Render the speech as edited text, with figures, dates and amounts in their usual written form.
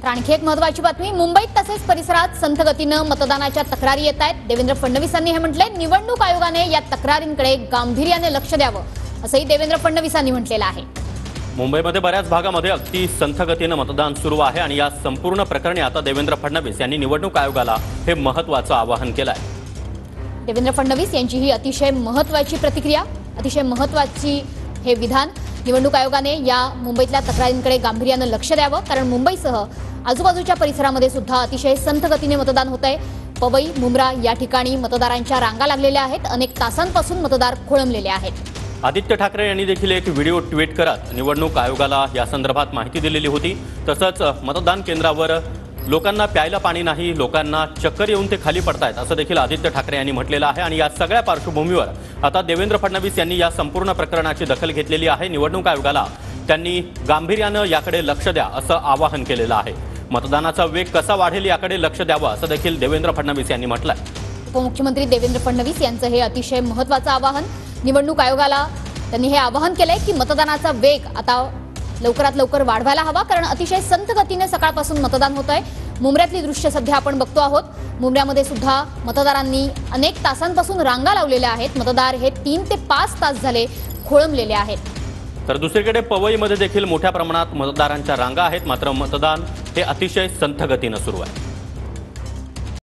तर आणखी एक महत्त्वाची बातमी, मुंबईत तसेच परिसरात संथ गतीनं मतदानाच्या तक्रारी येत आहेत। देवेंद्र फडणवीसांनी हे म्हटले, निवडणूक आयोगाने या तक्रारींकडे गांभीर्याने लक्ष द्यावं, असंही देवेंद्र फडणवीसांनी म्हटलेलं आहे। मुंबईमध्ये बऱ्याच भागामध्ये अगदी संथ गतीनं मतदान सुरू आहे आणि या संपूर्ण प्रकरणी आता देवेंद्र फडणवीस यांनी निवडणूक आयोगाला हे महत्त्वाचं आवाहन केलं आहे। देवेंद्र फडणवीस यांची ही अतिशय महत्त्वाची प्रतिक्रिया, अतिशय महत्त्वाची हे विधान। निवडणूक आयोगाने या मुंबईतल्या तक्रारींकडे गांभीर्यानं लक्ष द्यावं, कारण मुंबईसह आजूबाजूच्या परिसरामध्ये सुद्धा अतिशय संथ गतीने मतदान होत आहे। पवई, मुंब्रा या ठिकाणी मतदारांच्या रांगा लागलेल्या आहेत, अनेक तासांपासून मतदार खोळंबलेले आहेत। आदित्य ठाकरे यांनी देखील एक व्हिडिओ ट्विट करत निवडणूक आयोगाला या संदर्भात माहिती दिलेली होती। तसंच मतदान केंद्रावर लोकांना प्यायला पाणी नाही, लोकांना चक्कर येऊन ते खाली पडतायत असं देखील आदित्य ठाकरे यांनी म्हटलेलं आहे। आणि या सगळ्या पार्श्वभूमीवर आता देवेंद्र फडणवीस यांनी या संपूर्ण प्रकरणाची दखल घेतलेली आहे। निवडणूक आयोगाला त्यांनी गांभीर्यानं याकडे लक्ष द्या असं आवाहन केलेलं आहे। मतदानाचा वेग कसा वाढेल याकडे लक्ष द्यावं असं देखील देवेंद्र फडणवीस यांनी म्हटलंय। उपमुख्यमंत्री देवेंद्र फडणवीस यांचं हे अतिशय महत्त्वाचं आवाहन, निवडणूक आयोगाला त्यांनी हे आवाहन केलंय की मतदानाचा वेग आता लवकरात लवकर वाढवायला हवा, कारण अतिशय संथ गतीने सकाळपासून मतदान होत आहे। मुंब्र्यातली दृश्य सध्या आपण बघतो आहोत। मुंब्र्यामध्ये सुद्धा मतदारांनी अनेक तासांपासून रांगा लावलेल्या आहेत। मतदार हे 3 ते 5 तास झाले खोळंबलेले आहेत। तर दुसरीकडे पवईमध्ये देखील मोठ्या प्रमाणात मतदारांच्या रांगा आहेत, मात्र मतदान हे अतिशय संथ गतीनं सुरू आहे।